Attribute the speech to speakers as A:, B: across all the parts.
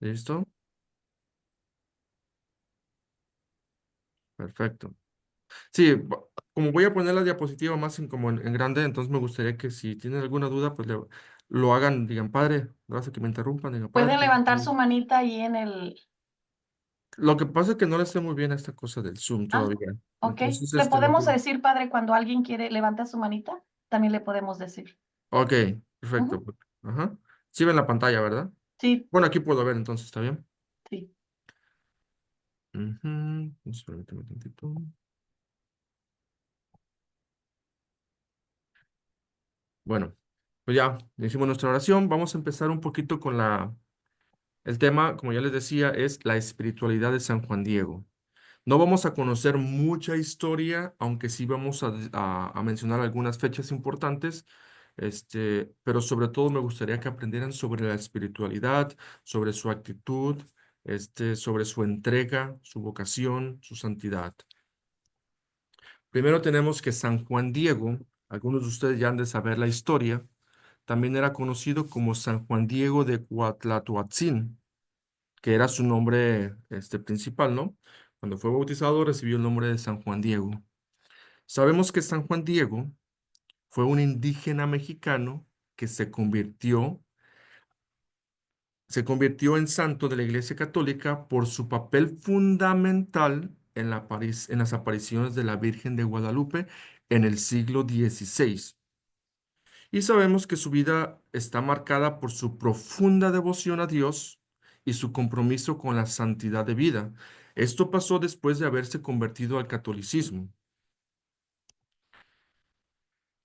A: ¿Listo? Perfecto. Sí, como voy a poner la diapositiva más en grande, entonces me gustaría que si tienen alguna duda, pues lo hagan, digan, padre, no hace que me interrumpan, digan, padre.
B: Pueden levantar su manita ahí en el...
A: Lo que pasa es que no le sé muy bien a esta cosa del Zoom
B: Ah,
A: todavía.
B: ok.
A: Entonces,
B: Le podemos
A: mejor.
B: decir, padre, cuando alguien quiere levantar su manita, también le podemos decir.
A: Ok, perfecto.
B: Ujú.
A: Ajá. Sí ven la pantalla, ¿verdad?
B: Sí,
A: Bueno, aquí puedo ver, entonces, ¿está bien?
B: sí.
A: Ujú. Permíteme tantito. Bueno, pues ya hicimos nuestra oración. Vamos a empezar un poquito con el tema, como ya les decía, es la espiritualidad de San Juan Diego. No vamos a conocer mucha historia, aunque sí vamos a mencionar algunas fechas importantes, pero sobre todo me gustaría que aprendieran sobre la espiritualidad, sobre su actitud, sobre su entrega, su vocación, su santidad. Primero tenemos que San Juan Diego, algunos de ustedes ya han de saber la historia, también era conocido como San Juan Diego de Cuatlatoatzin, que era su nombre principal, ¿no? Cuando fue bautizado recibió el nombre de San Juan Diego. Sabemos que San Juan Diego fue un indígena mexicano que se convirtió en santo de la Iglesia Católica por su papel fundamental en las apariciones de la Virgen de Guadalupe en el siglo XVI. Y sabemos que su vida está marcada por su profunda devoción a Dios y su compromiso con la santidad de vida. Esto pasó después de haberse convertido al catolicismo.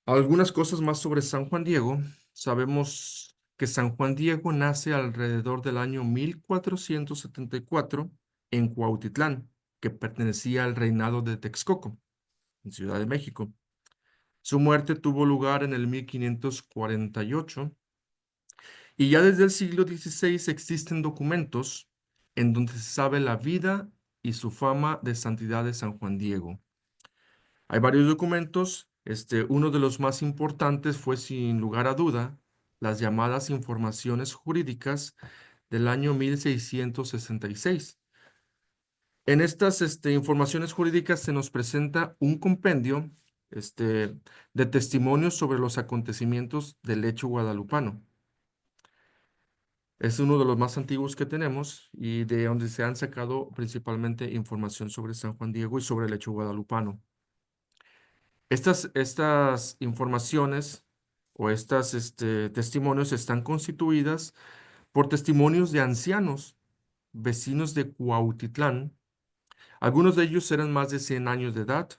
A: Algunas cosas más sobre San Juan Diego. Sabemos que San Juan Diego nace alrededor del año 1474 en Cuautitlán, que pertenecía al reinado de Texcoco, en Ciudad de México. Su muerte tuvo lugar en el 1548. Y ya desde el siglo XVI existen documentos en donde se sabe la vida y su fama de santidad de San Juan Diego. Hay varios documentos. Uno de los más importantes fue, sin lugar a duda, las llamadas informaciones jurídicas del año 1666. En estas informaciones jurídicas se nos presenta un compendio de testimonios sobre los acontecimientos del hecho guadalupano. Es uno de los más antiguos que tenemos y de donde se han sacado principalmente información sobre San Juan Diego y sobre el hecho guadalupano. Estas informaciones o estas testimonios están constituidas por testimonios de ancianos, vecinos de Cuautitlán. Algunos de ellos eran más de 100 años de edad,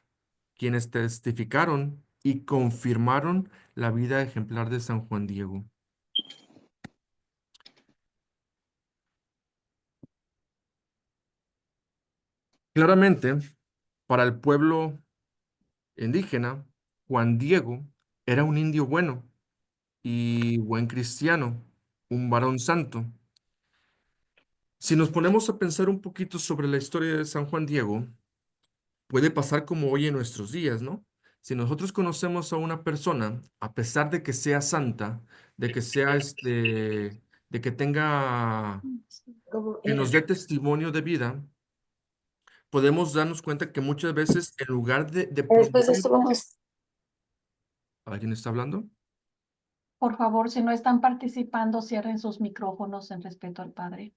A: quienes testificaron y confirmaron la vida ejemplar de San Juan Diego. Claramente, para el pueblo indígena, Juan Diego era un indio bueno y buen cristiano, un varón santo. Si nos ponemos a pensar un poquito sobre la historia de San Juan Diego, puede pasar como hoy en nuestros días, ¿no? Si nosotros conocemos a una persona, a pesar de que sea santa, de que sea de que tenga,
B: Como
A: que nos
B: era.
A: dé testimonio de vida, podemos darnos cuenta que muchas veces en lugar de
B: Después de
A: promover,
B: esto vamos.
A: ¿alguien está hablando?
B: Por favor, si no están participando, cierren sus micrófonos en respeto al padre.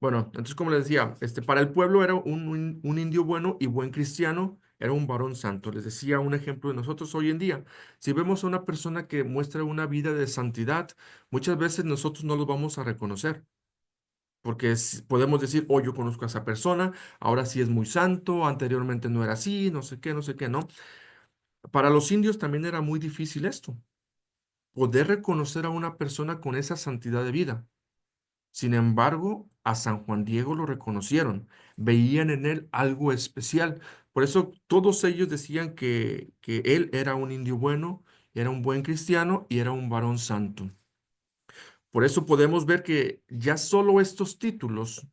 A: Bueno, entonces como les decía, para el pueblo era un indio bueno y buen cristiano, era un varón santo. Les decía un ejemplo de nosotros hoy en día. Si vemos a una persona que muestra una vida de santidad, muchas veces nosotros no lo vamos a reconocer, porque podemos decir, oh, yo conozco a esa persona, ahora sí es muy santo, anteriormente no era así, no sé qué, ¿no? Para los indios también era muy difícil esto, poder reconocer a una persona con esa santidad de vida. Sin embargo, a San Juan Diego lo reconocieron, veían en él algo especial. Por eso todos ellos decían que él era un indio bueno, era un buen cristiano y era un varón santo. Por eso podemos ver que ya solo estos títulos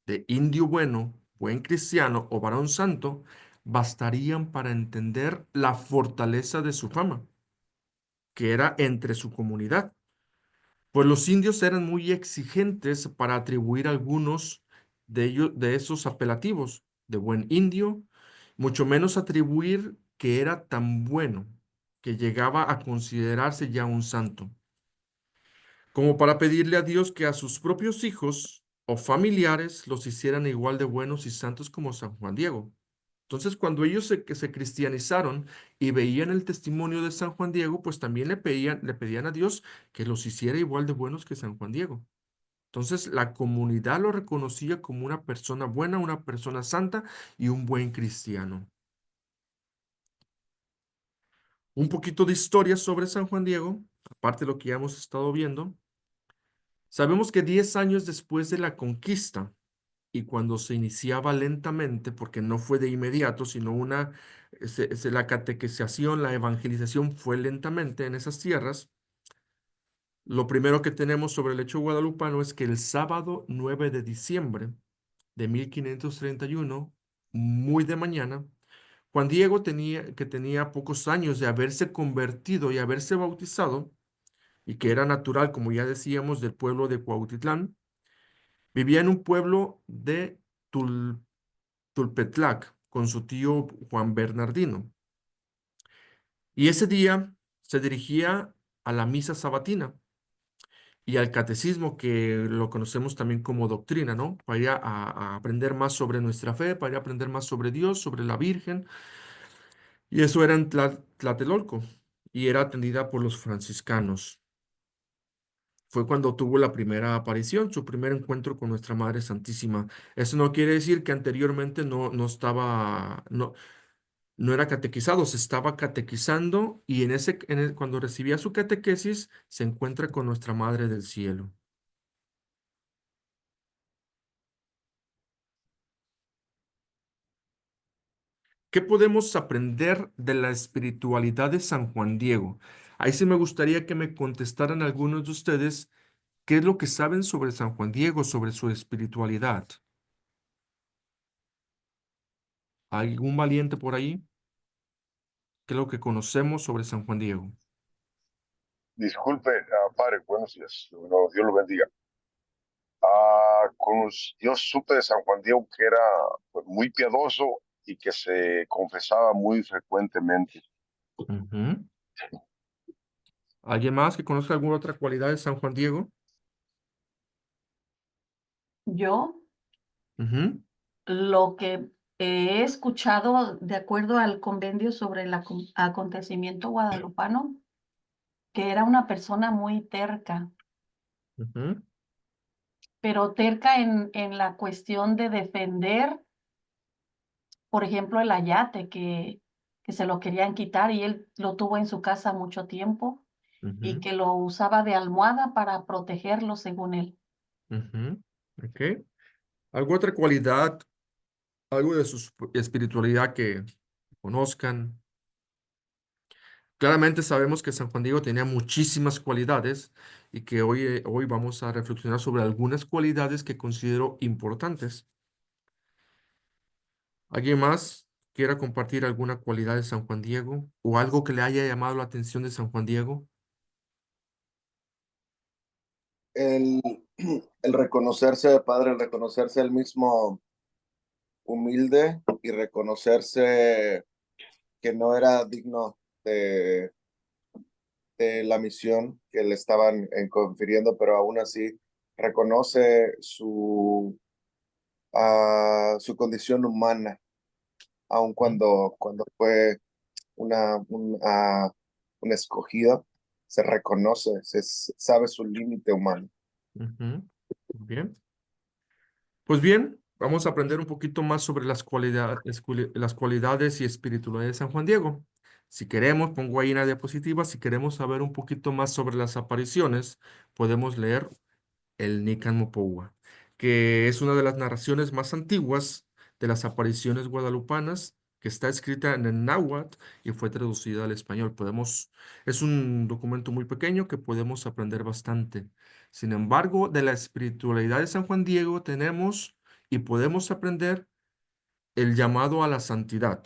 A: de indio bueno, buen cristiano o varón santo bastarían para entender la fortaleza de su fama, que era entre su comunidad. Pues los indios eran muy exigentes para atribuir algunos de ellos, de esos apelativos de buen indio, mucho menos atribuir que era tan bueno que llegaba a considerarse ya un santo, como para pedirle a Dios que a sus propios hijos o familiares los hicieran igual de buenos y santos como San Juan Diego. Entonces, cuando ellos que se cristianizaron y veían el testimonio de San Juan Diego, pues también le pedían a Dios que los hiciera igual de buenos que San Juan Diego. Entonces, la comunidad lo reconocía como una persona buena, una persona santa y un buen cristiano. Un poquito de historia sobre San Juan Diego, aparte de lo que ya hemos estado viendo. Sabemos que 10 años después de la conquista, y cuando se iniciaba lentamente, porque no fue de inmediato, sino la catequización, la evangelización fue lentamente en esas tierras. Lo primero que tenemos sobre el hecho guadalupano es que el sábado 9 de diciembre de 1531, muy de mañana, Juan Diego que tenía pocos años de haberse convertido y haberse bautizado, y que era natural, como ya decíamos, del pueblo de Cuautitlán, vivía en un pueblo de Tul- Tulpetlac con su tío Juan Bernardino. Y ese día se dirigía a la misa sabatina y al catecismo, que lo conocemos también como doctrina, ¿no? Para ir a aprender más sobre nuestra fe, para ir a aprender más sobre Dios, sobre la Virgen. Y eso era en Tlatelolco y era atendida por los franciscanos. Fue cuando tuvo la primera aparición, su primer encuentro con nuestra Madre Santísima. Eso no quiere decir que anteriormente no estaba, no era catequizado, se estaba catequizando y cuando recibía su catequesis se encuentra con nuestra Madre del Cielo. ¿Qué podemos aprender de la espiritualidad de San Juan Diego? Ahí sí me gustaría que me contestaran algunos de ustedes qué es lo que saben sobre San Juan Diego, sobre su espiritualidad. ¿Hay algún valiente por ahí? ¿Qué es lo que conocemos sobre San Juan Diego?
C: Disculpe, padre, buenos días. Dios lo bendiga. Yo supe de San Juan Diego que era pues, muy piadoso y que se confesaba muy frecuentemente.
A: Ujú. ¿Alguien más que conozca alguna otra cualidad de San Juan Diego?
B: Yo
A: Ujú,
B: lo que he escuchado de acuerdo al convenio sobre el acontecimiento guadalupano, que era una persona muy terca,
A: ujú,
B: pero terca en la cuestión de defender, por ejemplo, el ayate que se lo querían quitar y él lo tuvo en su casa mucho tiempo y
A: ujú,
B: que lo usaba de almohada para protegerlo, según él.
A: ujú. Ok. ¿Alguna otra cualidad, algo de su espiritualidad que conozcan? Claramente sabemos que San Juan Diego tenía muchísimas cualidades y que hoy vamos a reflexionar sobre algunas cualidades que considero importantes. ¿Alguien más quiera compartir alguna cualidad de San Juan Diego o algo que le haya llamado la atención de San Juan Diego?
D: el, el reconocerse, padre, el reconocerse el mismo humilde y reconocerse que no era digno de, de la misión que le estaban confiriendo, pero aún así reconoce su condición humana, aun
A: Ujú,
D: cuando fue un escogido, se reconoce, sabe su límite humano.
A: ujú. Bien. Pues bien, vamos a aprender un poquito más sobre las cualidades y espiritualidad de San Juan Diego. Si queremos, pongo ahí una diapositiva, si queremos saber un poquito más sobre las apariciones, podemos leer el Nican Mopoua, que es una de las narraciones más antiguas de las apariciones guadalupanas, que está escrita en el náhuatl y fue traducida al español. Es un documento muy pequeño que podemos aprender bastante. Sin embargo, de la espiritualidad de San Juan Diego tenemos y podemos aprender el llamado a la santidad,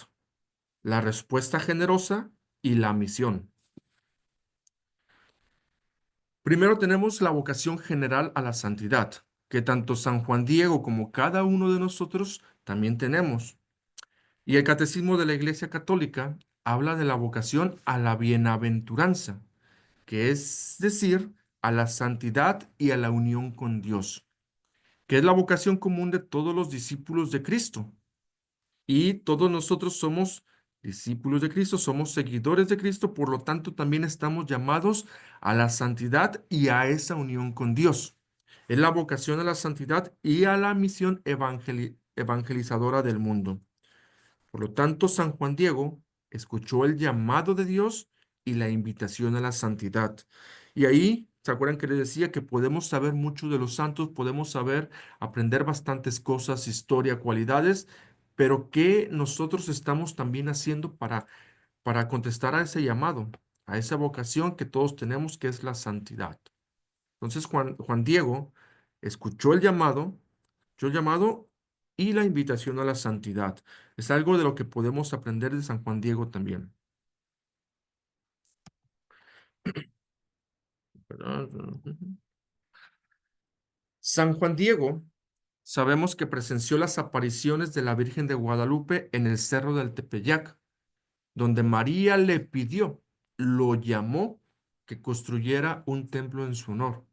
A: la respuesta generosa y la misión. Primero tenemos la vocación general a la santidad, que tanto San Juan Diego como cada uno de nosotros también tenemos. Y el Catecismo de la Iglesia Católica habla de la vocación a la bienaventuranza, que es decir, a la santidad y a la unión con Dios, que es la vocación común de todos los discípulos de Cristo. Y todos nosotros somos discípulos de Cristo, somos seguidores de Cristo, por lo tanto también estamos llamados a la santidad y a esa unión con Dios. Es la vocación a la santidad y a la misión evangelizadora del mundo. Por lo tanto, San Juan Diego escuchó el llamado de Dios y la invitación a la santidad. Y ahí, ¿se acuerdan que les decía que podemos saber mucho de los santos, podemos saber, aprender bastantes cosas, historia, cualidades, pero qué nosotros estamos también haciendo para contestar a ese llamado, a esa vocación que todos tenemos, que es la santidad? Entonces, Juan Diego escuchó el llamado y la invitación a la santidad. Es algo de lo que podemos aprender de San Juan Diego también. ¿Verdad? San Juan Diego, sabemos que presenció las apariciones de la Virgen de Guadalupe en el Cerro del Tepeyac, donde María le pidió, lo llamó, que construyera un templo en su honor.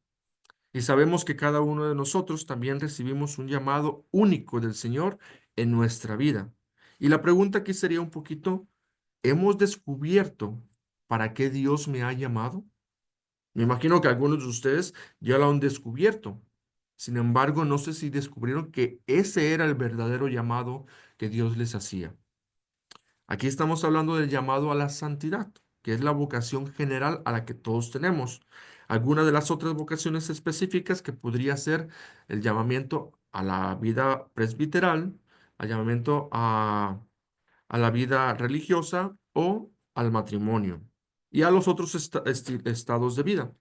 A: Y sabemos que cada uno de nosotros también recibimos un llamado único del Señor en nuestra vida. Y la pregunta aquí sería un poquito, ¿hemos descubierto para qué Dios me ha llamado? Me imagino que algunos de ustedes ya lo han descubierto. Sin embargo, no sé si descubrieron que ese era el verdadero llamado que Dios les hacía. Aquí estamos hablando del llamado a la santidad, que es la vocación general a la que todos tenemos. Alguna de las otras vocaciones específicas que podría ser el llamamiento a la vida presbiteral, al llamamiento a la vida religiosa o al matrimonio y a los otros estados de vida.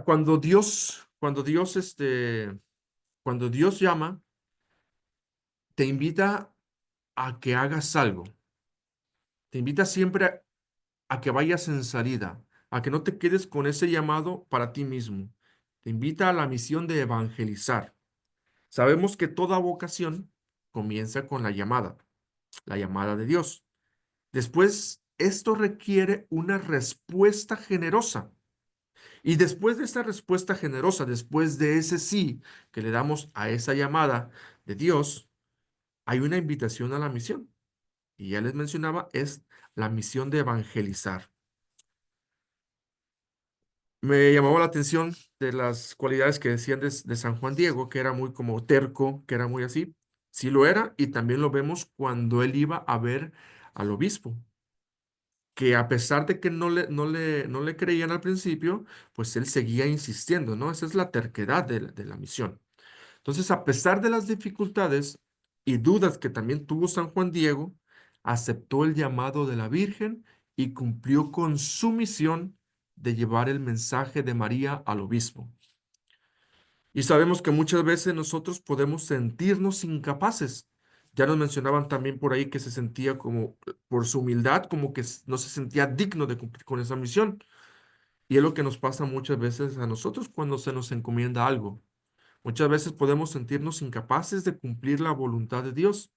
A: Cuando Dios llama, te invita a que hagas algo. Te invita siempre a que vayas en salida, a que no te quedes con ese llamado para ti mismo. Te invita a la misión de evangelizar. Sabemos que toda vocación comienza con la llamada de Dios. Después, esto requiere una respuesta generosa. Y después de esta respuesta generosa, después de ese sí que le damos a esa llamada de Dios, hay una invitación a la misión. Y ya les mencionaba, es la misión de evangelizar. Me llamaba la atención de las cualidades que decían de San Juan Diego, que era muy como terco, que era muy así. Sí lo era, y también lo vemos cuando él iba a ver al obispo, que a pesar de que no le creían al principio, pues él seguía insistiendo, ¿no? Esa es la terquedad de la misión. Entonces, a pesar de las dificultades y dudas que también tuvo San Juan Diego, aceptó el llamado de la Virgen y cumplió con su misión de llevar el mensaje de María al obispo. Y sabemos que muchas veces nosotros podemos sentirnos incapaces. Ya nos mencionaban también por ahí que se sentía como, por su humildad, como que no se sentía digno de cumplir con esa misión. Y es lo que nos pasa muchas veces a nosotros cuando se nos encomienda algo. Muchas veces podemos sentirnos incapaces de cumplir la voluntad de Dios,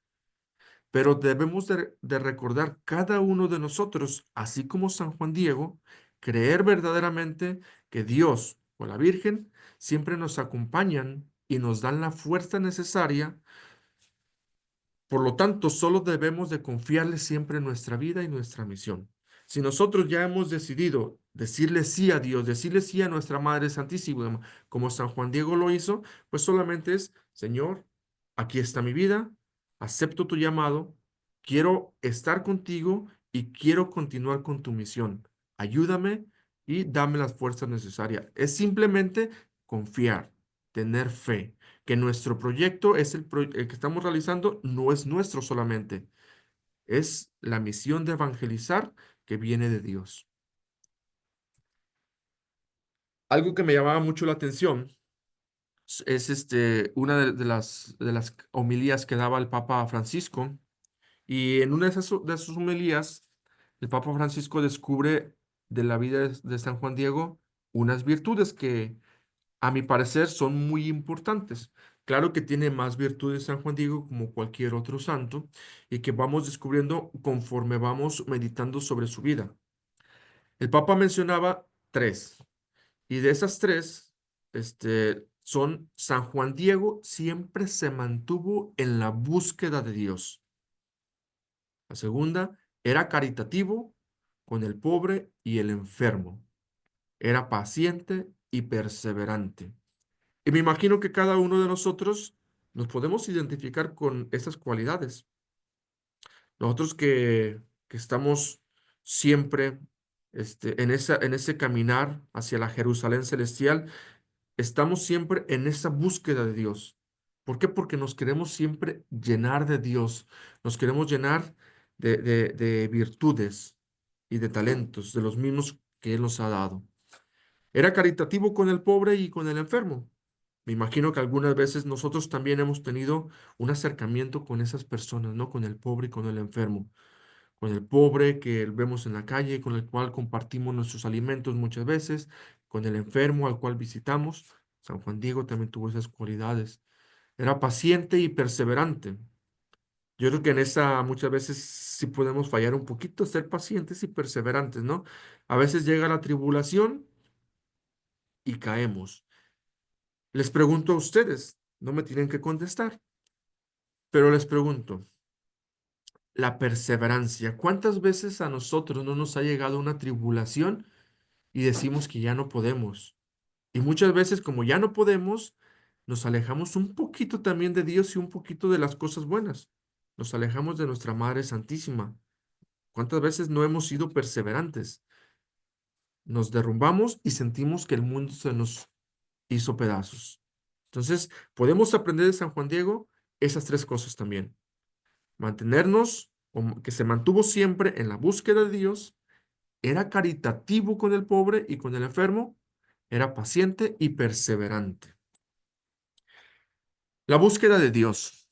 A: pero debemos de recordar cada uno de nosotros, así como San Juan Diego, creer verdaderamente que Dios o la Virgen siempre nos acompañan y nos dan la fuerza necesaria. Por lo tanto, solo debemos de confiarle siempre en nuestra vida y nuestra misión. Si nosotros ya hemos decidido decirle sí a Dios, decirle sí a nuestra Madre Santísima, como San Juan Diego lo hizo, pues solamente es, Señor, aquí está mi vida, acepto tu llamado, quiero estar contigo y quiero continuar con tu misión. Ayúdame y dame las fuerzas necesarias. Es simplemente confiar, tener fe que nuestro proyecto el que estamos realizando no es nuestro solamente, es la misión de evangelizar que viene de Dios. Algo que me llamaba mucho la atención es una de las homilías que daba el Papa Francisco, y en una de sus homilías el Papa Francisco descubre de la vida de San Juan Diego unas virtudes que, a mi parecer, son muy importantes. Claro que tiene más virtudes San Juan Diego como cualquier otro santo y que vamos descubriendo conforme vamos meditando sobre su vida. El Papa mencionaba tres y de esas tres, son San Juan Diego siempre se mantuvo en la búsqueda de Dios. La segunda, era caritativo con el pobre y el enfermo. Era paciente y perseverante. Y me imagino que cada uno de nosotros nos podemos identificar con esas cualidades. Nosotros que estamos siempre en ese caminar hacia la Jerusalén celestial, estamos siempre en esa búsqueda de Dios. ¿Por qué? Porque nos queremos siempre llenar de Dios, nos queremos llenar de virtudes y de talentos, de los mismos que Él nos ha dado. Era caritativo con el pobre y con el enfermo. Me imagino que algunas veces nosotros también hemos tenido un acercamiento con esas personas, ¿no? Con el pobre y con el enfermo. Con el pobre que vemos en la calle, con el cual compartimos nuestros alimentos muchas veces, con el enfermo al cual visitamos. San Juan Diego también tuvo esas cualidades. Era paciente y perseverante. Yo creo que en esa muchas veces sí podemos fallar un poquito, ser pacientes y perseverantes, ¿no? A veces llega la tribulación y caemos. Les pregunto a ustedes, no me tienen que contestar, pero les pregunto, la perseverancia, ¿cuántas veces a nosotros no nos ha llegado una tribulación y decimos que ya no podemos? Y muchas veces como ya no podemos, nos alejamos un poquito también de Dios y un poquito de las cosas buenas. Nos alejamos de nuestra Madre Santísima. ¿Cuántas veces no hemos sido perseverantes? Nos derrumbamos y sentimos que el mundo se nos hizo pedazos. Entonces, podemos aprender de San Juan Diego esas tres cosas también. Mantenernos, que se mantuvo siempre en la búsqueda de Dios, era caritativo con el pobre y con el enfermo, era paciente y perseverante. La búsqueda de Dios,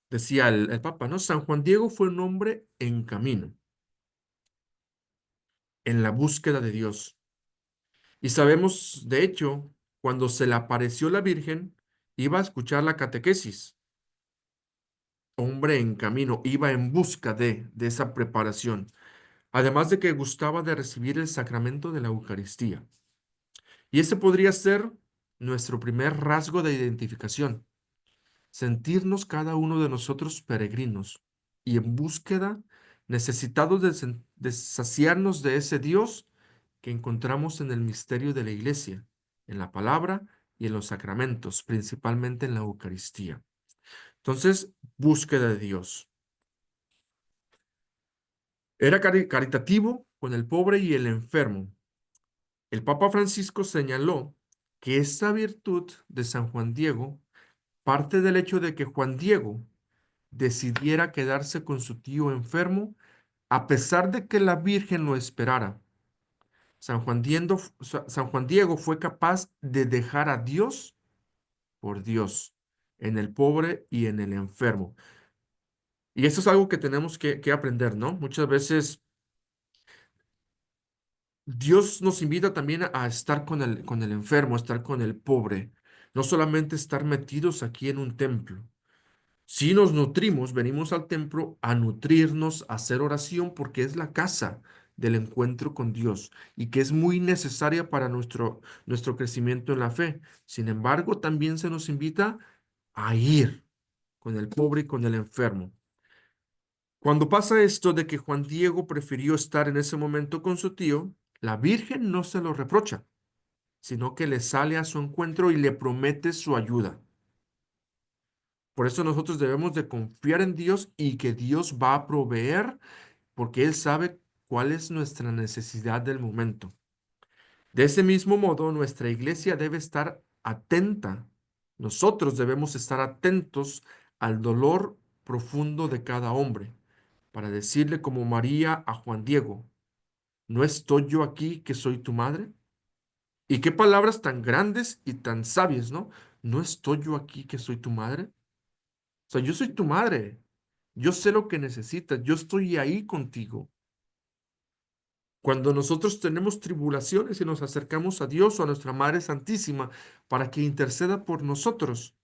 A: decía el Papa, ¿no? San Juan Diego fue un hombre en camino, en la búsqueda de Dios. Y sabemos, de hecho, cuando se le apareció la Virgen, iba a escuchar la catequesis. Hombre en camino, iba en busca de esa preparación. Además de que gustaba de recibir el sacramento de la Eucaristía. Y ese podría ser nuestro primer rasgo de identificación, sentirnos cada uno de nosotros peregrinos y en búsqueda, necesitados de saciarnos de ese Dios que encontramos en el misterio de la Iglesia, en la palabra y en los sacramentos, principalmente en la Eucaristía. Entonces, búsqueda de Dios. Era caritativo con el pobre y el enfermo. El Papa Francisco señaló que esta virtud de San Juan Diego parte del hecho de que Juan Diego decidiera quedarse con su tío enfermo a pesar de que la Virgen lo esperara. San Juan Diego fue capaz de dejar a Dios por Dios en el pobre y en el enfermo. Y eso es algo que tenemos que aprender, ¿no? Muchas veces Dios nos invita también a estar con el enfermo, a estar con el pobre, no solamente estar metidos aquí en un templo. Si nos nutrimos, venimos al templo a nutrirnos, a hacer oración, porque es la casa del encuentro con Dios y que es muy necesaria para nuestro crecimiento en la fe. Sin embargo, también se nos invita a ir con el pobre y con el enfermo. Cuando pasa esto de que Juan Diego prefirió estar en ese momento con su tío, la Virgen no se lo reprocha, sino que le sale a su encuentro y le promete su ayuda. Por eso nosotros debemos de confiar en Dios y que Dios va a proveer porque Él sabe cuál es nuestra necesidad del momento. De ese mismo modo, nuestra iglesia debe estar atenta. Nosotros debemos estar atentos al dolor profundo de cada hombre para decirle como María a Juan Diego, ¿no estoy yo aquí que soy tu madre? Y qué palabras tan grandes y tan sabias, ¿no? ¿No estoy yo aquí que soy tu madre? O sea, yo soy tu madre. Yo sé lo que necesitas. Yo estoy ahí contigo. Cuando nosotros tenemos tribulaciones y nos acercamos a Dios o a nuestra Madre Santísima para que interceda por nosotros,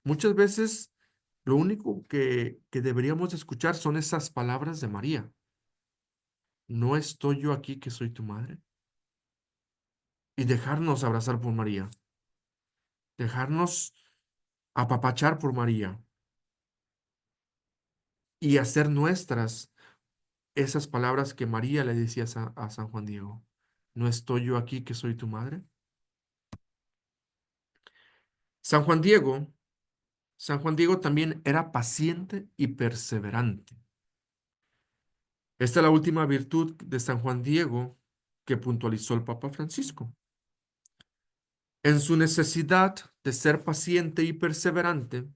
A: muchas veces lo único que deberíamos de escuchar son esas palabras de María. ¿No estoy yo aquí que soy tu madre? Y dejarnos abrazar por María, dejarnos apapachar por María y hacer nuestras esas palabras que María le decía a San Juan Diego. ¿No estoy yo aquí que soy tu madre? San Juan Diego, San Juan Diego también era paciente y perseverante. Esta es la última virtud de San Juan Diego que puntualizó el Papa Francisco. En su necesidad de ser paciente y perseverante,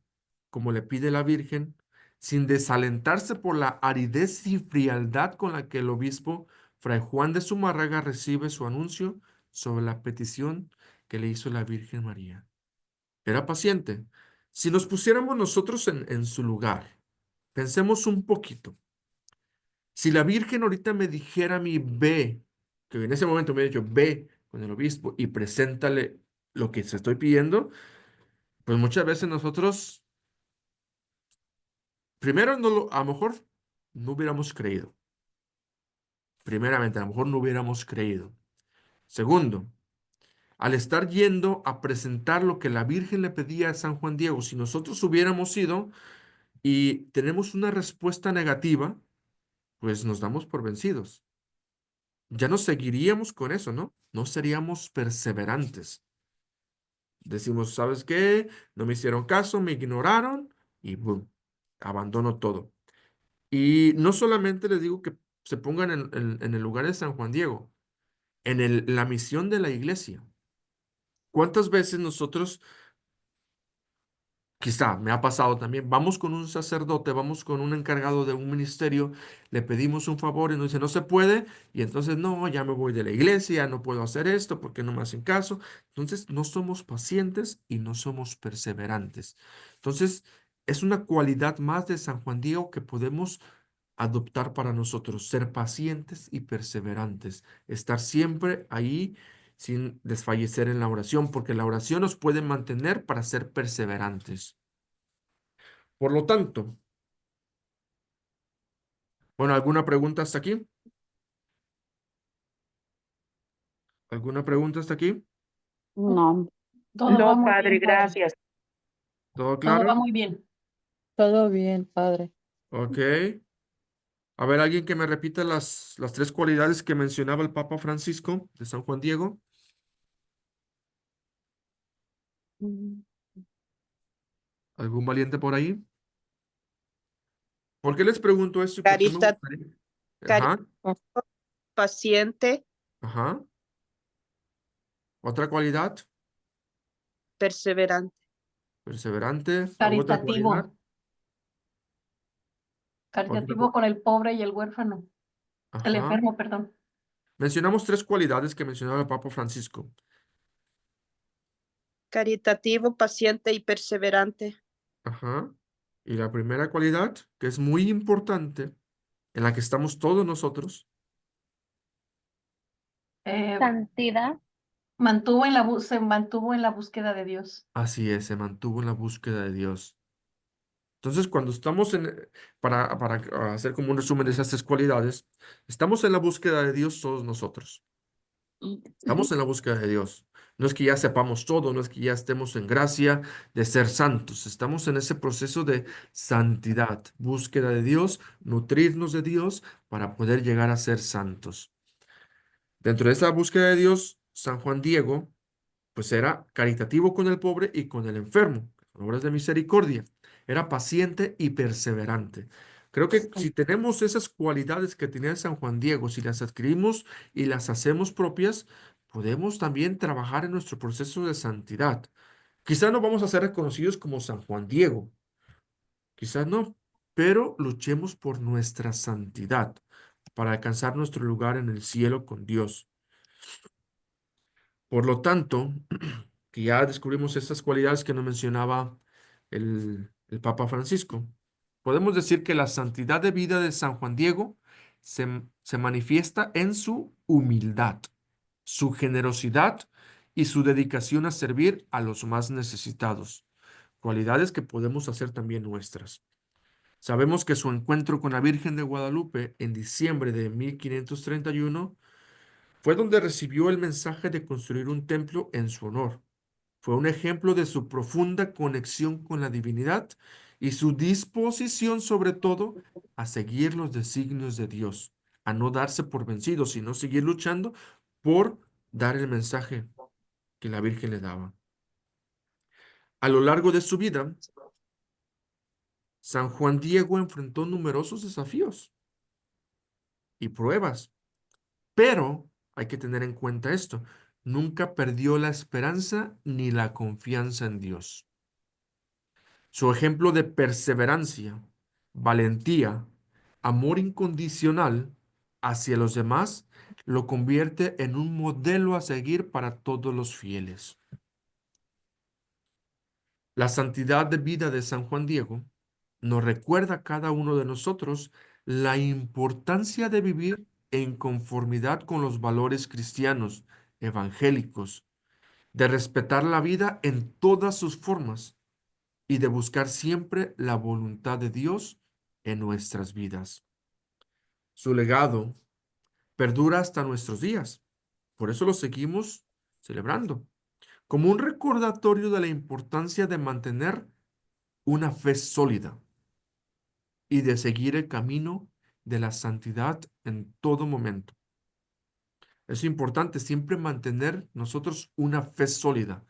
A: como le pide la Virgen, sin desalentarse por la aridez y frialdad con la que el obispo Fray Juan de Zumárraga recibe su anuncio sobre la petición que le hizo la Virgen María. Era paciente. Si nos pusiéramos nosotros en su lugar, pensemos un poquito. Si la Virgen ahorita me dijera a mí, ve, que en ese momento me ha dicho, ve con el obispo y preséntale lo que se estoy pidiendo, pues muchas veces nosotros, primero, a lo mejor no hubiéramos creído. Primeramente, a lo mejor no hubiéramos creído. Segundo, al estar yendo a presentar lo que la Virgen le pedía a San Juan Diego, si nosotros hubiéramos ido y tenemos una respuesta negativa, pues nos damos por vencidos. Ya no seguiríamos con eso, ¿no? No seríamos perseverantes. Decimos, ¿sabes qué? No me hicieron caso, me ignoraron y boom, abandono todo. Y no solamente les digo que se pongan en el lugar de San Juan Diego, la misión de la iglesia. ¿Cuántas veces nosotros, quizá me ha pasado también, vamos con un sacerdote, vamos con un encargado de un ministerio, le pedimos un favor y nos dice, no se puede, y entonces, no, ya me voy de la iglesia, no puedo hacer esto porque no me hacen caso. Entonces, no somos pacientes y no somos perseverantes. Entonces, es una cualidad más de San Juan Diego que podemos adoptar para nosotros, ser pacientes y perseverantes, estar siempre ahí sin desfallecer en la oración, porque la oración nos puede mantener para ser perseverantes. Por lo tanto, bueno, ¿alguna pregunta hasta aquí? ¿Alguna pregunta hasta aquí?
E: No,
B: Todo va
F: No,
B: muy
F: padre,
B: bien, padre.
F: gracias.
A: ¿Todo
B: Todo va
A: claro?
B: muy bien.
E: todo bien, padre.
A: Ok. A ver, alguien que me repita las tres cualidades que mencionaba el Papa Francisco de San Juan Diego.
E: Mm.
A: ¿Algún valiente por ahí? ¿Por qué les pregunto esto y por qué me
F: Carita,
A: gustaría?
F: cari-
A: Ajá,
F: paciente,
A: ajá. ¿Otra cualidad?
F: perseverante.
A: Perseverante. ¿Alguna otra cualidad?
B: Caritativo.
A: Otra
B: Caritativo con el pobre y el huérfano. El
A: Ajá.
B: enfermo, perdón.
A: Mencionamos tres cualidades que mencionaba el Papa Francisco.
F: Caritativo, paciente y perseverante.
A: Ajá. Y la primera cualidad, que es muy importante, en la que estamos todos nosotros,
B: Eh,
E: Santidad.
B: se mantuvo en la búsqueda de Dios.
A: así es, se mantuvo en la búsqueda de Dios. Entonces, cuando estamos para hacer como un resumen de esas tres cualidades, estamos en la búsqueda de Dios todos nosotros. Estamos en la búsqueda de Dios. No es que ya sepamos todo, no es que ya estemos en gracia de ser santos. Estamos en ese proceso de santidad, búsqueda de Dios, nutrirnos de Dios para poder llegar a ser santos. Dentro de esa búsqueda de Dios, San Juan Diego, pues era caritativo con el pobre y con el enfermo, obras de misericordia. Era paciente y perseverante. Creo que si tenemos esas cualidades que tenía San Juan Diego, si las adquirimos y las hacemos propias, podemos también trabajar en nuestro proceso de santidad. Quizás no vamos a ser reconocidos como San Juan Diego, quizás no, pero luchemos por nuestra santidad para alcanzar nuestro lugar en el cielo con Dios. Por lo tanto, que ya descubrimos estas cualidades que nos mencionaba el Papa Francisco, podemos decir que la santidad de vida de San Juan Diego se manifiesta en su humildad, su generosidad y su dedicación a servir a los más necesitados, cualidades que podemos hacer también nuestras. Sabemos que su encuentro con la Virgen de Guadalupe en diciembre de 1531 fue donde recibió el mensaje de construir un templo en su honor. Fue un ejemplo de su profunda conexión con la divinidad y su disposición, sobre todo, a seguir los designios de Dios, a no darse por vencido, sino seguir luchando por dar el mensaje que la Virgen le daba. A lo largo de su vida, San Juan Diego enfrentó numerosos desafíos y pruebas, pero hay que tener en cuenta esto: nunca perdió la esperanza ni la confianza en Dios. Su ejemplo de perseverancia, valentía, amor incondicional hacia los demás lo convierte en un modelo a seguir para todos los fieles. La santidad de vida de San Juan Diego nos recuerda a cada uno de nosotros la importancia de vivir en conformidad con los valores cristianos, evangélicos, de respetar la vida en todas sus formas y de buscar siempre la voluntad de Dios en nuestras vidas. Su legado perdura hasta nuestros días. Por eso lo seguimos celebrando, como un recordatorio de la importancia de mantener una fe sólida y de seguir el camino de la santidad en todo momento. Es importante siempre mantener nosotros una fe sólida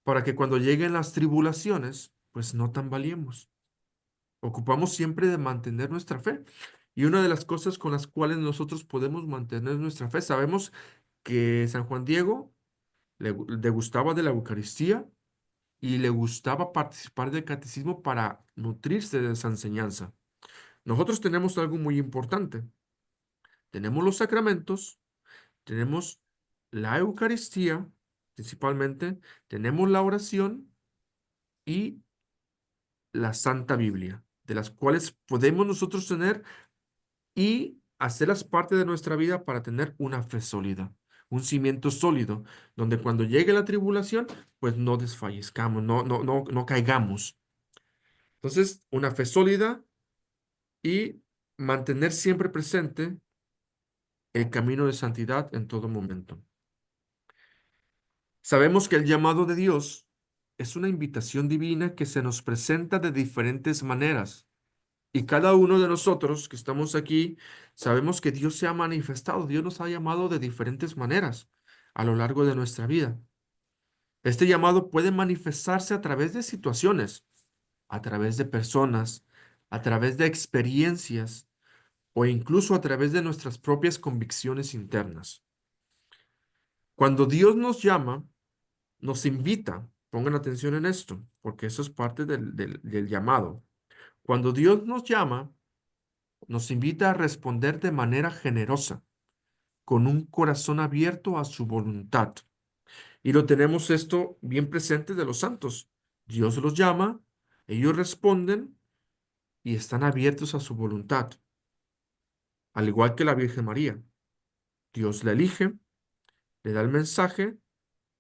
A: para que cuando lleguen las tribulaciones, pues no tambaleemos. Ocupamos siempre de mantener nuestra fe. Y una de las cosas con las cuales nosotros podemos mantener nuestra fe, sabemos que San Juan Diego le gustaba de la Eucaristía y le gustaba participar del catecismo para nutrirse de esa enseñanza. Nosotros tenemos algo muy importante. Tenemos los sacramentos, tenemos la Eucaristía, principalmente, tenemos la oración y la Santa Biblia, de las cuales podemos nosotros tener y hacerlas parte de nuestra vida para tener una fe sólida, un cimiento sólido, donde cuando llegue la tribulación, pues no desfallezcamos, no caigamos. Entonces, una fe sólida y mantener siempre presente el camino de santidad en todo momento. Sabemos que el llamado de Dios es una invitación divina que se nos presenta de diferentes maneras. Y cada uno de nosotros que estamos aquí, sabemos que Dios se ha manifestado, Dios nos ha llamado de diferentes maneras a lo largo de nuestra vida. Este llamado puede manifestarse a través de situaciones, a través de personas, a través de experiencias o incluso a través de nuestras propias convicciones internas. Cuando Dios nos llama, nos invita, pongan atención en esto, porque eso es parte del llamado. Cuando Dios nos llama, nos invita a responder de manera generosa, con un corazón abierto a su voluntad. Y lo tenemos esto bien presente de los santos. Dios los llama, ellos responden y están abiertos a su voluntad, al igual que la Virgen María. Dios la elige, le da el mensaje,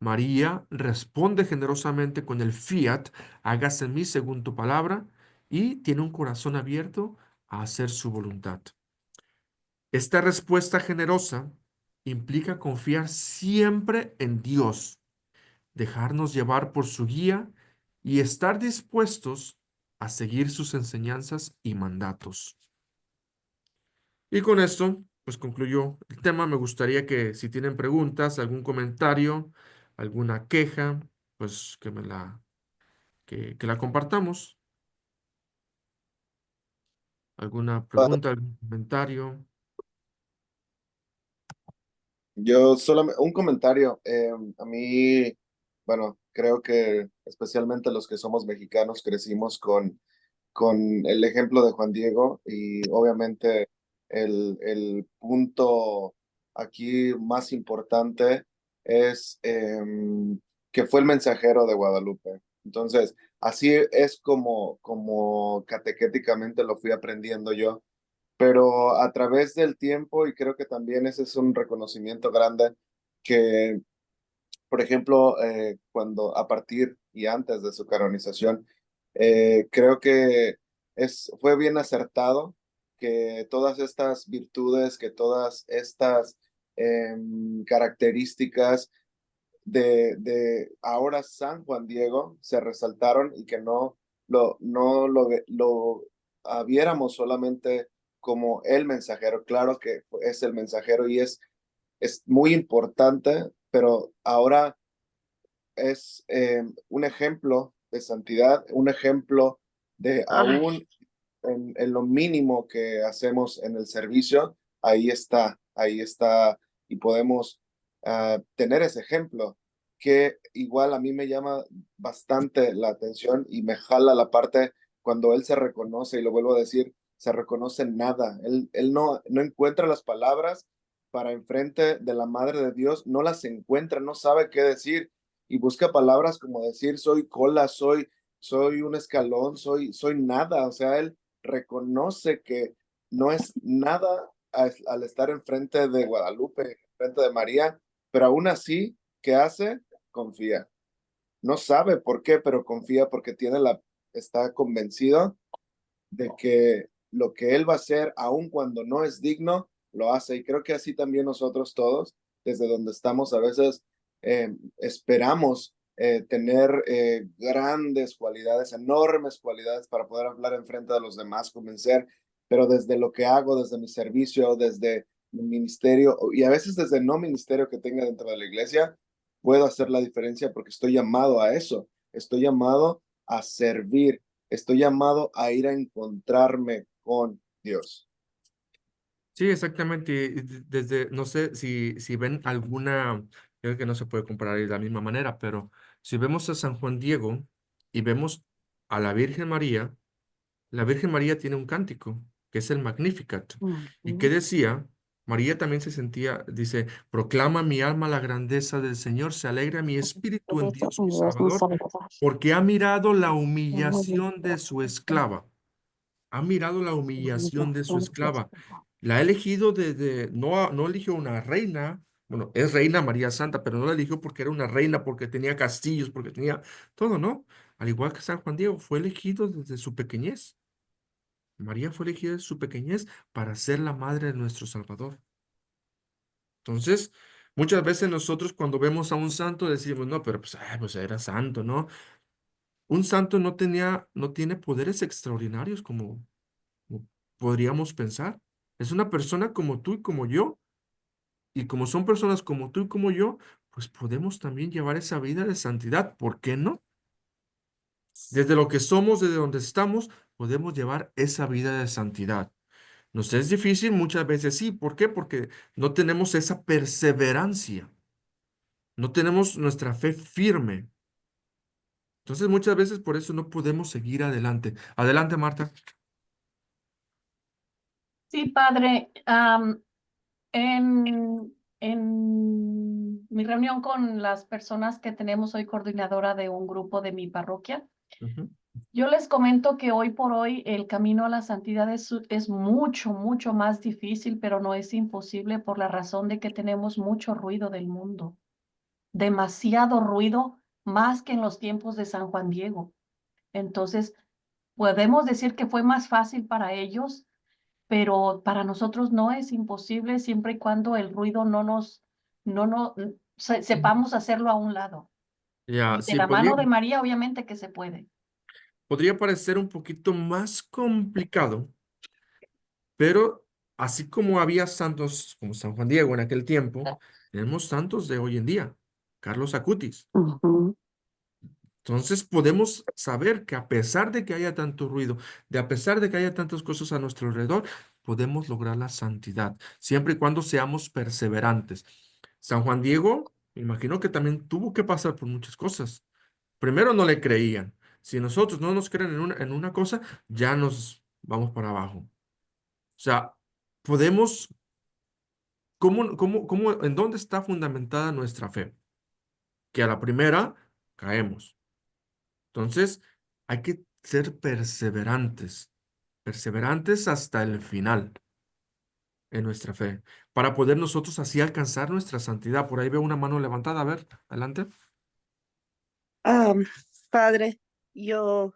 A: María responde generosamente con el fiat, hágase en mí según tu palabra, y tiene un corazón abierto a hacer su voluntad. Esta respuesta generosa implica confiar siempre en Dios, dejarnos llevar por su guía y estar dispuestos a seguir sus enseñanzas y mandatos. Y con esto, pues concluyó el tema. Me gustaría que si tienen preguntas, algún comentario, alguna queja, pues que la compartamos. ¿Alguna pregunta, algún comentario?
D: Yo solamente un comentario. A mí, bueno, creo que especialmente los que somos mexicanos crecimos con el ejemplo de Juan Diego y obviamente el punto aquí más importante es que fue el mensajero de Guadalupe. Entonces, así es como catequéticamente lo fui aprendiendo yo, pero a través del tiempo, y creo que también ese es un reconocimiento grande, que, por ejemplo, cuando a partir y antes de su canonización, creo que fue bien acertado que todas estas virtudes, que todas estas características de ahora San Juan Diego se resaltaron y que no lo viéramos solamente como el mensajero. Claro que es el mensajero y es muy importante, pero ahora es un ejemplo de santidad, un ejemplo de
F: Ay,
D: aún en lo mínimo que hacemos en el servicio, ahí está, y podemos tener ese ejemplo, que igual a mí me llama bastante la atención y me jala la parte cuando él se reconoce, y lo vuelvo a decir, se reconoce en nada, él no encuentra las palabras para enfrente de la Madre de Dios, no las encuentra, no sabe qué decir, y busca palabras como decir, soy cola, soy un escalón, soy nada, o sea, él reconoce que no es nada al estar enfrente de Guadalupe, enfrente de María, pero aún así, ¿qué hace? Confía. No sabe por qué, pero confía porque está convencido de que lo que él va a hacer, aun cuando no es digno, lo hace. Y creo que así también nosotros todos, desde donde estamos, a veces esperamos tener grandes cualidades, enormes cualidades para poder hablar en frente de los demás, convencer, pero desde lo que hago, desde mi servicio, desde mi ministerio y a veces desde el no ministerio que tenga dentro de la iglesia, puedo hacer la diferencia porque estoy llamado a eso, estoy llamado a servir, estoy llamado a ir a encontrarme con Dios.
A: Sí, exactamente. Desde, no sé si ven alguna, creo que no se puede comparar de la misma manera, pero si vemos a San Juan Diego y vemos a la Virgen María tiene un cántico, que es el Magnificat. ¿Y qué
E: Ujú.
A: decía? María también se sentía, dice, proclama mi alma la grandeza del Señor, se alegra mi espíritu en
E: Eso
A: Dios mi
E: es mi
A: Salvador,
E: salvador.
A: porque ha mirado la humillación de su esclava. Ha mirado la humillación de su esclava. La ha elegido no eligió una reina, bueno, es reina María Santa, pero no la eligió porque era una reina, porque tenía castillos, porque tenía todo, ¿no? Al igual que San Juan Diego, fue elegido desde su pequeñez. María fue elegida desde su pequeñez para ser la madre de nuestro Salvador. Entonces, muchas veces nosotros cuando vemos a un santo decimos, no, pero pues era santo, ¿no? Un santo no tiene poderes extraordinarios como podríamos pensar. Es una persona como tú y como yo, y como son personas como tú y como yo, pues podemos también llevar esa vida de santidad. ¿Por qué no? Desde lo que somos, desde donde estamos, podemos llevar esa vida de santidad. Nos es difícil muchas veces, sí. ¿Por qué? Porque no tenemos esa perseverancia, no tenemos nuestra fe firme. Entonces muchas veces por eso no podemos seguir adelante. Adelante, Marta.
B: Sí, padre, en mi reunión con las personas que tenemos, soy coordinadora de un grupo de mi parroquia.
A: Ujú.
B: Yo les comento que hoy por hoy el camino a la santidad es mucho, mucho más difícil, pero no es imposible por la razón de que tenemos mucho ruido del mundo, demasiado ruido, más que en los tiempos de San Juan Diego. Entonces, podemos decir que fue más fácil para ellos, pero para nosotros no es imposible siempre y cuando el ruido no sepamos hacerlo a un lado.
A: Ya,
B: Y de
A: sí,
B: la mano de María, obviamente que se puede.
A: podría parecer un poquito más complicado, pero así como había santos como San Juan Diego en aquel tiempo, tenemos santos de hoy en día, Carlos Acutis.
E: Ujú.
A: Entonces podemos saber que a pesar de que haya tanto ruido, de a pesar de que haya tantas cosas a nuestro alrededor, podemos lograr la santidad, siempre y cuando seamos perseverantes. San Juan Diego, me imagino que también tuvo que pasar por muchas cosas. Primero no le creían. Si nosotros no nos creen en una cosa, ya nos vamos para abajo. O sea, podemos, en dónde está fundamentada nuestra fe? Que a la primera caemos. Entonces, hay que ser perseverantes, perseverantes hasta el final. en nuestra fe, para poder nosotros así alcanzar nuestra santidad. Por ahí veo una mano levantada. A ver, adelante.
F: Ah, Padre, yo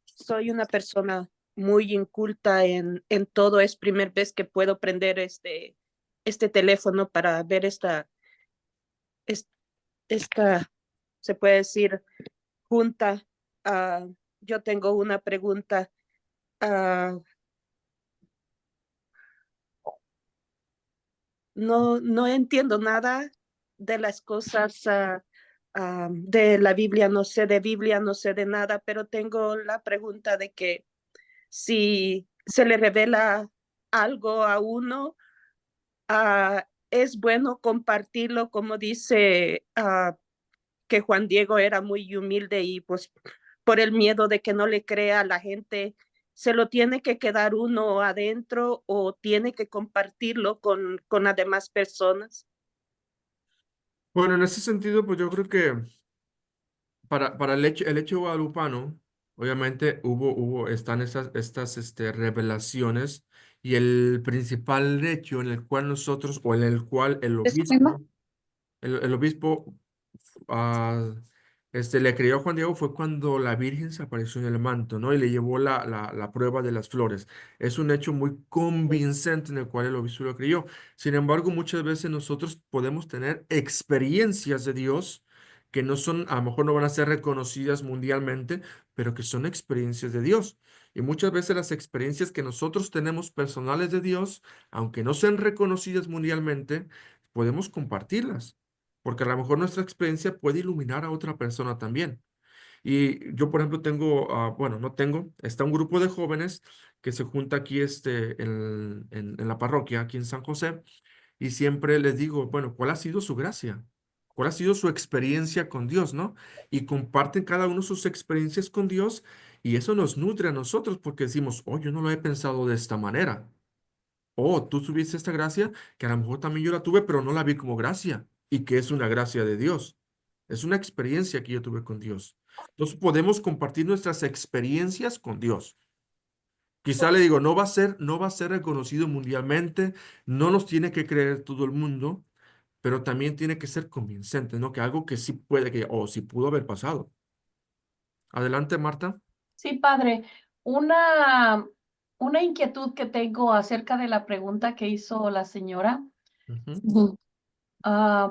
F: soy una persona muy inculta en todo. Es primera vez que puedo prender este teléfono para ver es- esta, se puede decir, junta. Ah, yo tengo una pregunta. Ah, no entiendo nada de las cosas de la Biblia, no sé de Biblia, no sé de nada, pero tengo la pregunta de que si se le revela algo a uno, es bueno compartirlo, como dice que Juan Diego era muy humilde y pues por el miedo de que no le crea a la gente, se lo tiene que quedar uno adentro o tiene que compartirlo con las demás personas.
A: Bueno, en ese sentido, pues yo creo que para el hecho guadalupano, obviamente están estas revelaciones y el principal hecho en el cual nosotros, o en el cual
E: ¿Eso mismo?
A: el obispo ah, le creyó a Juan Diego fue cuando la Virgen se apareció en el manto, ¿no? Y le llevó la prueba de las flores. Es un hecho muy convincente en el cual el obispo lo creyó. Sin embargo, muchas veces nosotros podemos tener experiencias de Dios que no son, a lo mejor no van a ser reconocidas mundialmente, pero que son experiencias de Dios. Y muchas veces las experiencias que nosotros tenemos personales de Dios, aunque no sean reconocidas mundialmente, podemos compartirlas porque a lo mejor nuestra experiencia puede iluminar a otra persona también. Y yo, por ejemplo, tengo, bueno, no tengo, está un grupo de jóvenes que se junta aquí en la parroquia, aquí en San José, y siempre les digo, bueno, ¿cuál ha sido su gracia? ¿Cuál ha sido su experiencia con Dios, no? Y comparten cada uno sus experiencias con Dios y eso nos nutre a nosotros porque decimos, oh, yo no lo he pensado de esta manera. Oh, tú tuviste esta gracia que a lo mejor también yo la tuve, pero no la vi como gracia y que es una gracia de Dios. Es una experiencia que yo tuve con Dios. Entonces podemos compartir nuestras experiencias con Dios. Quizá le digo, no va a ser reconocido mundialmente, no nos tiene que creer todo el mundo, pero también tiene que ser convincente, ¿no? Que algo que sí puede, que, o sí pudo haber pasado. Adelante, Marta.
B: Sí, padre. Una, una inquietud que tengo acerca de la pregunta que hizo la señora,
A: Ujú,
E: Ujú.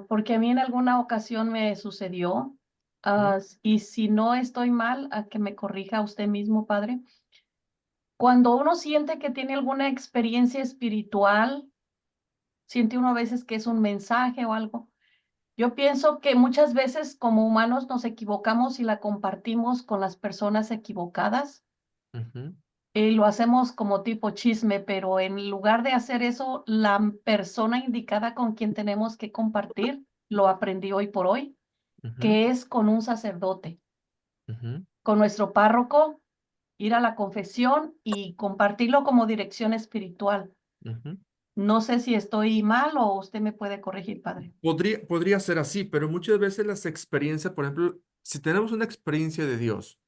B: porque a mí en alguna ocasión me sucedió,
A: ujú,
B: y si no estoy mal, a que me corrija usted mismo, padre. Cuando uno siente que tiene alguna experiencia espiritual, siente uno a veces que es un mensaje o algo. Yo pienso que muchas veces como humanos nos equivocamos y la compartimos con las personas equivocadas.
A: ujú,
B: Lo hacemos como tipo chisme, pero en lugar de hacer eso, la persona indicada con quien tenemos que compartir, lo aprendí hoy por hoy,
A: ujú,
B: que es con un sacerdote,
A: ujú,
B: con nuestro párroco, ir a la confesión y compartirlo como dirección espiritual.
A: ujú.
B: No sé si estoy mal o usted me puede corregir, padre.
A: Podría ser así, pero muchas veces las experiencias, por ejemplo, si tenemos una experiencia de Dios,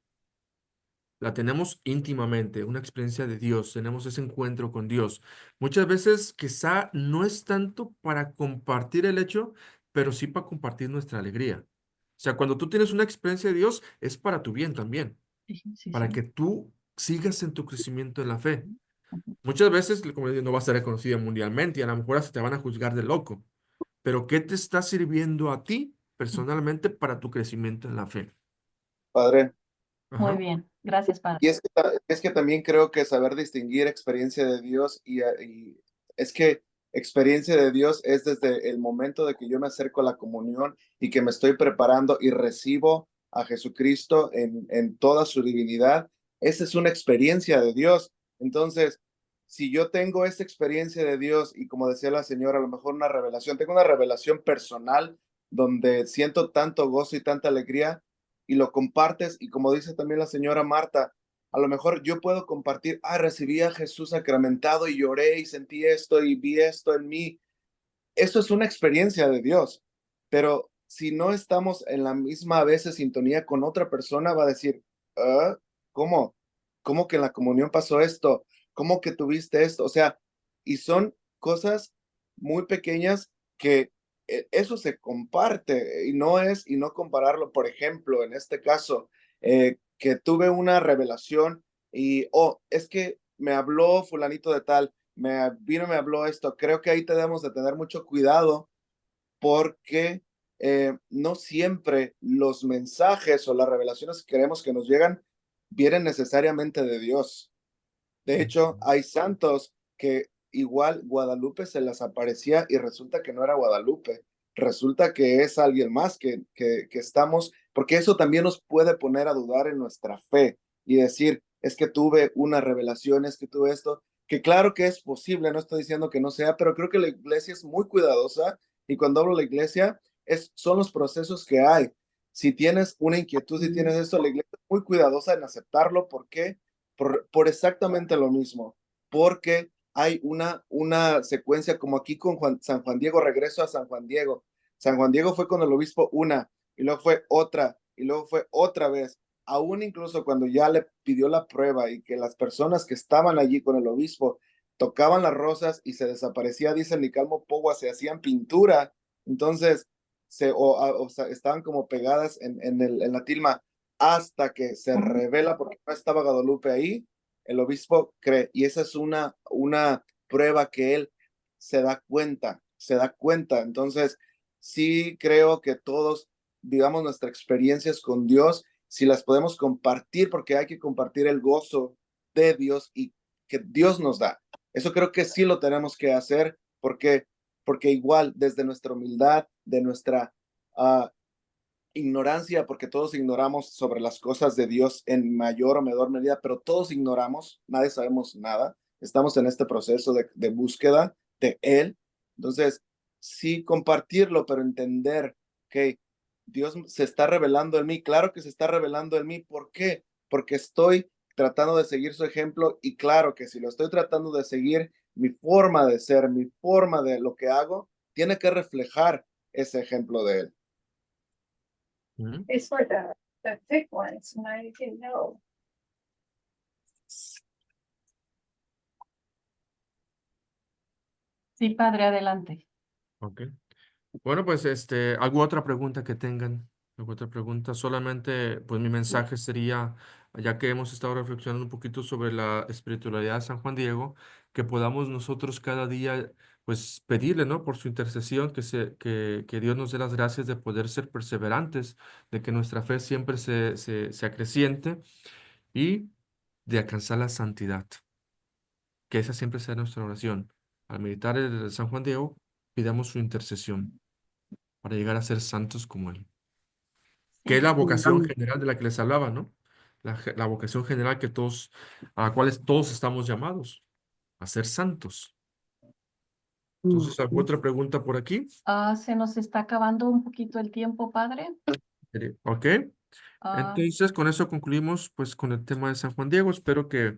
A: la tenemos íntimamente, una experiencia de Dios, tenemos ese encuentro con Dios. Muchas veces quizá no es tanto para compartir el hecho, pero sí para compartir nuestra alegría. O sea, cuando tú tienes una experiencia de Dios, es para tu bien también,
B: Sí, sí,
A: para
B: sí.
A: que tú sigas en tu crecimiento en la fe.
B: Ujú.
A: Muchas veces, como digo, no va a ser reconocida mundialmente y a lo mejor hasta te van a juzgar de loco. Pero ¿qué te está sirviendo a ti personalmente para tu crecimiento en la fe?
D: Padre.
B: Muy
A: Ajá.
B: bien, gracias, padre.
D: Y es que también creo que saber distinguir experiencia de Dios y es que experiencia de Dios es desde el momento de que yo me acerco a la comunión y que me estoy preparando y recibo a Jesucristo en toda su divinidad. Esa es una experiencia de Dios. Entonces, si yo tengo esta experiencia de Dios y como decía la señora, a lo mejor una revelación, tengo una revelación personal donde siento tanto gozo y tanta alegría y lo compartes y como dice también la señora Marta, a lo mejor yo puedo compartir, recibí a Jesús sacramentado y lloré y sentí esto y vi esto en mí. Eso es una experiencia de Dios, pero si no estamos en la misma a veces sintonía con otra persona, va a decir, "Ah, ¿cómo? ¿Cómo que en la comunión pasó esto? ¿Cómo que tuviste esto?" O sea, y son cosas muy pequeñas que eso se comparte y no compararlo, por ejemplo, en este caso, que tuve una revelación y, es que me habló fulanito de tal, vino y me habló esto. Creo que ahí tenemos de tener mucho cuidado porque no siempre los mensajes o las revelaciones que queremos que nos llegan vienen necesariamente de Dios. De hecho, hay santos que igual Guadalupe se las aparecía y resulta que no era Guadalupe, resulta que es alguien más que estamos, porque eso también nos puede poner a dudar en nuestra fe y decir, es que tuve una revelación, es que tuve esto, que claro que es posible, no estoy diciendo que no sea, pero creo que la iglesia es muy cuidadosa y cuando hablo de la iglesia, son los procesos que hay. Si tienes una inquietud, si tienes esto, la iglesia es muy cuidadosa en aceptarlo. ¿Por qué? Por exactamente lo mismo, porque hay una secuencia como aquí con San Juan Diego, regreso a San Juan Diego. San Juan Diego fue con el obispo una, y luego fue otra, y luego fue otra vez. Aún incluso cuando ya le pidió la prueba y que las personas que estaban allí con el obispo tocaban las rosas y se desaparecía, dice Nicalmo Pogua, se hacían pintura, entonces o sea, estaban como pegadas en la tilma hasta que se revela porque no estaba Guadalupe ahí, el obispo cree, y esa es una prueba que él se da cuenta. Entonces, sí creo que todos, digamos, nuestras experiencias con Dios, si las podemos compartir, porque hay que compartir el gozo de Dios y que Dios nos da. Eso creo que sí lo tenemos que hacer porque igual desde nuestra humildad, de nuestra ignorancia, porque todos ignoramos sobre las cosas de Dios en mayor o menor medida, pero todos ignoramos, nadie sabemos nada. Estamos en este proceso de búsqueda de Él. Entonces, sí compartirlo, pero entender que Dios se está revelando en mí. Claro que se está revelando en mí. ¿Por qué? Porque estoy tratando de seguir su ejemplo y claro que si lo estoy tratando de seguir, mi forma de ser, mi forma de lo que hago, tiene que reflejar ese ejemplo de Él.
A: Ujú.
G: It's for the thick ones, and I didn't know.
B: Sí, padre, adelante.
A: Ok. Bueno, pues ¿alguna otra pregunta que tengan? ¿Alguna otra pregunta? Solamente, pues mi mensaje sería, ya que hemos estado reflexionando un poquito sobre la espiritualidad de San Juan Diego, que podamos nosotros cada día, pues pedirle, ¿no? Por su intercesión, que Dios nos dé las gracias de poder ser perseverantes, de que nuestra fe siempre se acreciente y de alcanzar la santidad, que esa siempre sea nuestra oración. Al meditar el San Juan Diego, pidamos su intercesión para llegar a ser santos como Él. Que es la vocación general de la que les hablaba, ¿no? La vocación general a la cual todos estamos llamados, a ser santos. Entonces, ¿alguna otra pregunta por aquí?
B: Se nos está acabando un poquito el tiempo, padre.
A: Ok.
B: Ah,
A: Entonces, con eso concluimos, pues, con el tema de San Juan Diego. Espero que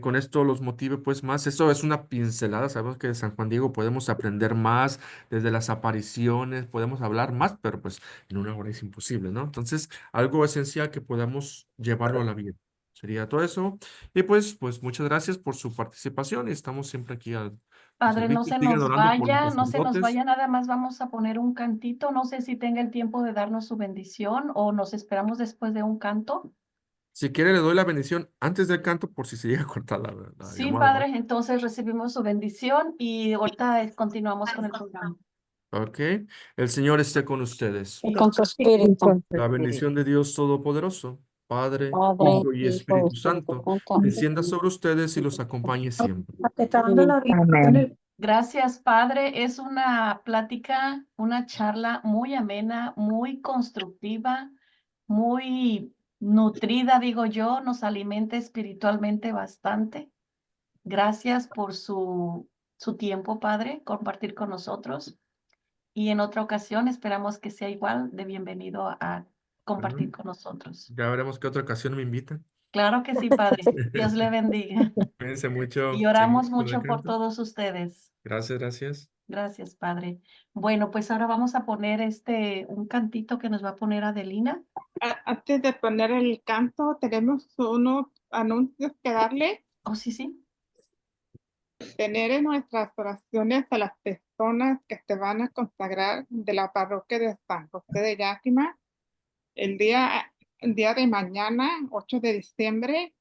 A: con esto los motive pues más. Eso es una pincelada, sabemos que de San Juan Diego podemos aprender más, desde las apariciones, podemos hablar más, pero pues en una hora es imposible, ¿no? Entonces, algo esencial que podamos llevarlo a la vida. Sería todo eso. Y pues muchas gracias por su participación y estamos siempre aquí al
B: padre, no
A: servicio.
B: se
A: Sigan
B: nos
A: orando por los
B: vaya, no se nos
A: sacerdotes.
B: vaya, nada más vamos a poner un cantito. No sé si tenga el tiempo de darnos su bendición o nos esperamos después de un canto.
A: Si quiere, le doy la bendición antes del canto por si se llega a cortar la
B: Sí,
A: llamada, ¿va?
B: padre, entonces recibimos su bendición y ahorita continuamos con el programa.
A: Ok. El Señor esté con ustedes.
E: Y con su espíritu,
A: La bendición de Dios Todopoderoso, Padre,
E: Padre,
A: Hijo y
E: Hijo,
A: Espíritu
E: Espíritu
A: Santo,
E: Santo.
A: descienda sobre ustedes y los acompañe siempre.
G: Te está dando la vida.
B: Gracias, padre. Es una plática, una charla muy amena, muy constructiva, muy nutrida, digo yo, nos alimenta espiritualmente bastante. Gracias por su tiempo, padre, compartir con nosotros. Y en otra ocasión esperamos que sea igual de bienvenido a compartir
A: Bueno,
B: con nosotros.
A: ya veremos qué otra ocasión me invitan.
B: Claro que sí, padre. Dios le bendiga.
A: Cuídense mucho.
B: Y oramos
A: Seguimos con el
B: mucho por
A: canto.
B: todos ustedes.
A: Gracias, gracias.
B: Gracias, padre. Bueno, pues ahora vamos a poner un cantito que nos va a poner Adelina.
H: Antes de poner el canto, tenemos unos anuncios que darle.
B: Oh, sí, sí.
H: tener en nuestras oraciones a las personas que se van a consagrar de la parroquia de San José de Yakima el día de mañana, 8 de diciembre.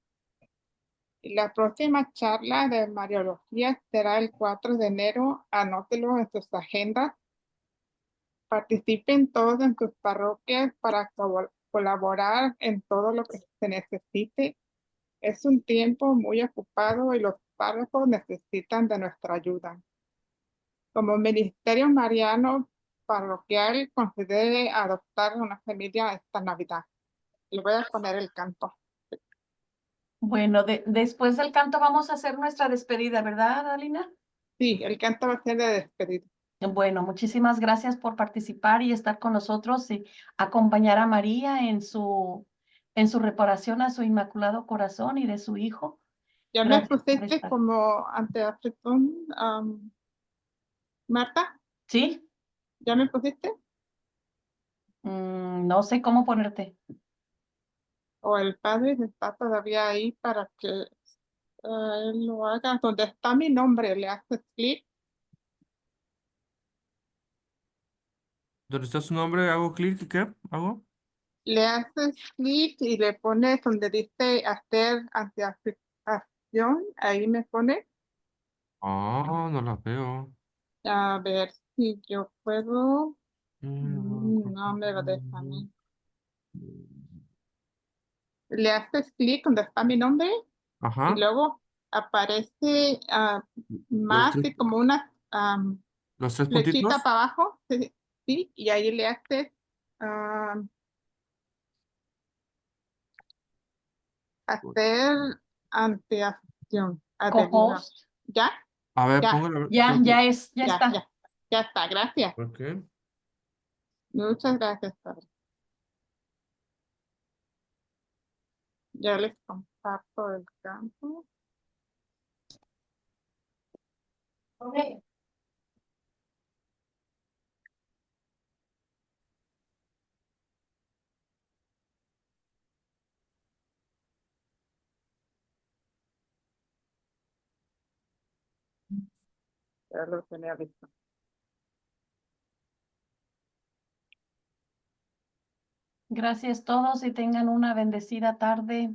H: Y la próxima charla de Mariología será el 4 de enero. Anótelo en sus agendas. Participen todos en sus parroquias para colaborar en todo lo que se necesite. Es un tiempo muy ocupado y los párrocos necesitan de nuestra ayuda. Como ministerio mariano parroquial, considere adoptar una familia esta Navidad. Le voy a poner el canto.
B: Bueno, después del canto vamos a hacer nuestra despedida, ¿verdad, Alina?
H: Sí, el canto va a ser de despedida.
B: Bueno, muchísimas gracias por participar y estar con nosotros y acompañar a María en su reparación a su Inmaculado Corazón y de su Hijo.
H: Ya me
B: Gracias por
H: pusiste
B: estar.
H: como anteanfitrión, Marta.
B: ¿Sí?
H: ¿Ya me pusiste?
B: No sé cómo ponerte.
H: O el padre está todavía ahí para que él lo haga. Donde está mi nombre, le haces clic.
A: ¿Dónde está su nombre? ¿Hago clic y qué? ¿Hago?
H: Le haces clic y le pones donde dice hacer anteaflicción. Ahí me pone.
A: Ah, no la veo.
H: A ver si yo puedo.
A: Mm,
H: No me lo deja a mí. Le haces clic donde está mi nombre y
A: Ajá.
H: luego aparece
A: Los
H: más
A: tres,
H: y como una
A: los tres
H: flechita
A: puntitos.
H: para abajo, sí, sí, y ahí le haces hacer anteacción, adherir.
B: Co-host.
H: ¿Ya?
A: A ver,
H: Ya,
A: póngale.
B: Ya
H: ya,
B: está.
H: ya, ya está, gracias.
A: Ok.
H: Muchas gracias, padre. Ya les comparto el campo.
B: Okay.
H: Ya lo tenía listo.
B: Gracias todos y tengan una bendecida tarde.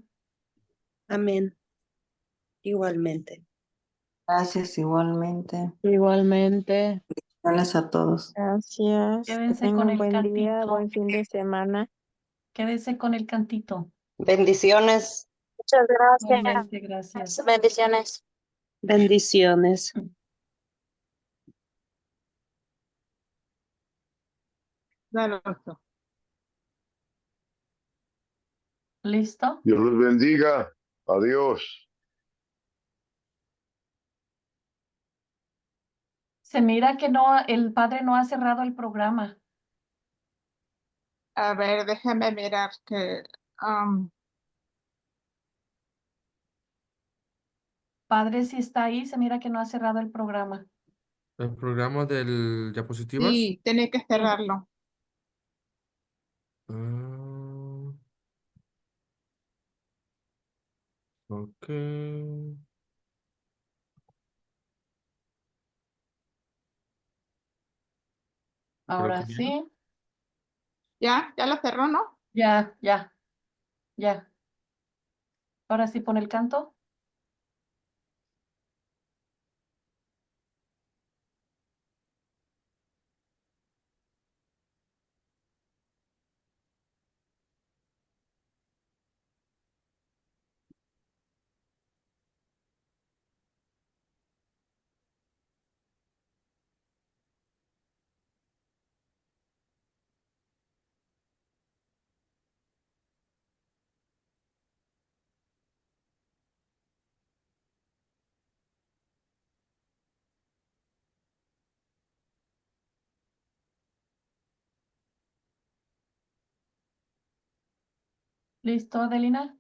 F: Amén. Igualmente.
I: Gracias igualmente.
E: Igualmente.
I: Gracias a todos.
E: Gracias. Que
B: Quédense
E: tengan
B: con
E: un
B: el
E: buen día,
B: cantito.
E: buen fin de semana.
B: Quédense con el cantito.
I: Bendiciones.
G: Muchas gracias.
B: Igualmente, gracias.
G: Bendiciones.
F: Bendiciones.
H: Dale,
B: ¿Listo?
C: Dios los bendiga. Adiós.
B: Se mira que no, el padre no ha cerrado el programa.
H: a ver, déjame mirar que
B: Padre, si está ahí, se mira que no ha cerrado el programa.
A: El programa del diapositivas.
H: sí, tiene que cerrarlo.
A: Ah, ok. Creo que
B: Ahora
A: ya.
B: sí.
H: Ya lo cerró, ¿no?
B: Ya, ya, ya. Ahora sí pone el canto. ¿Listo, Adelina?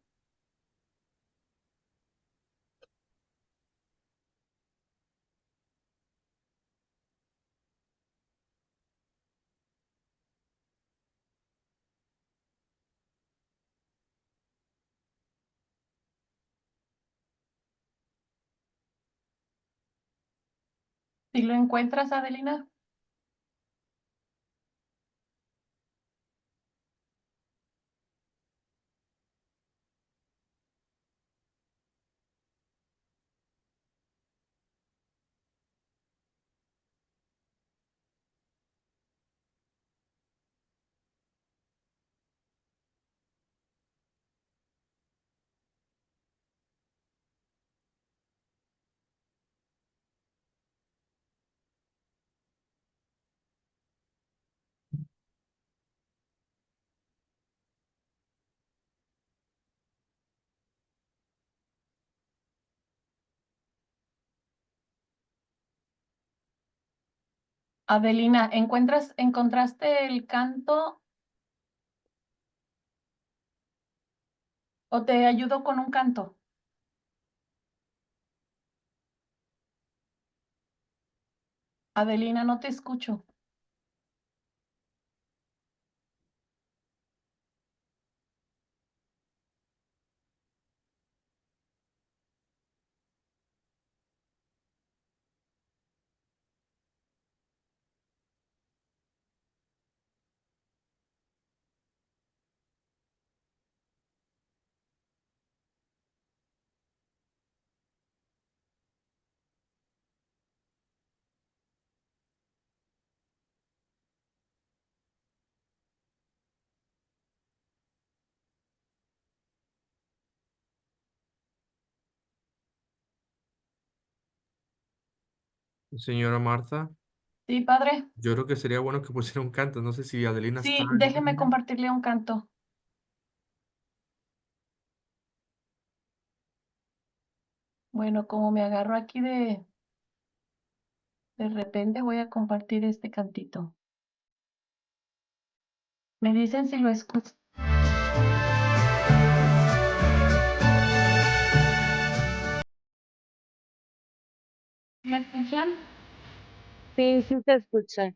B: ¿Si lo encuentras, Adelina? Adelina, ¿encontraste el canto o te ayudo con un canto? Adelina, no te escucho.
A: Señora Marta,
B: Sí, padre.
A: yo creo que sería bueno que pusiera un canto. No sé si Adelina está
B: Sí,
A: en
B: déjeme
A: línea.
B: compartirle un canto. Bueno, como me agarro aquí de repente, voy a compartir este cantito. Me dicen si lo escuchan. ¿Me escuchan?
E: Sí, sí se escucha.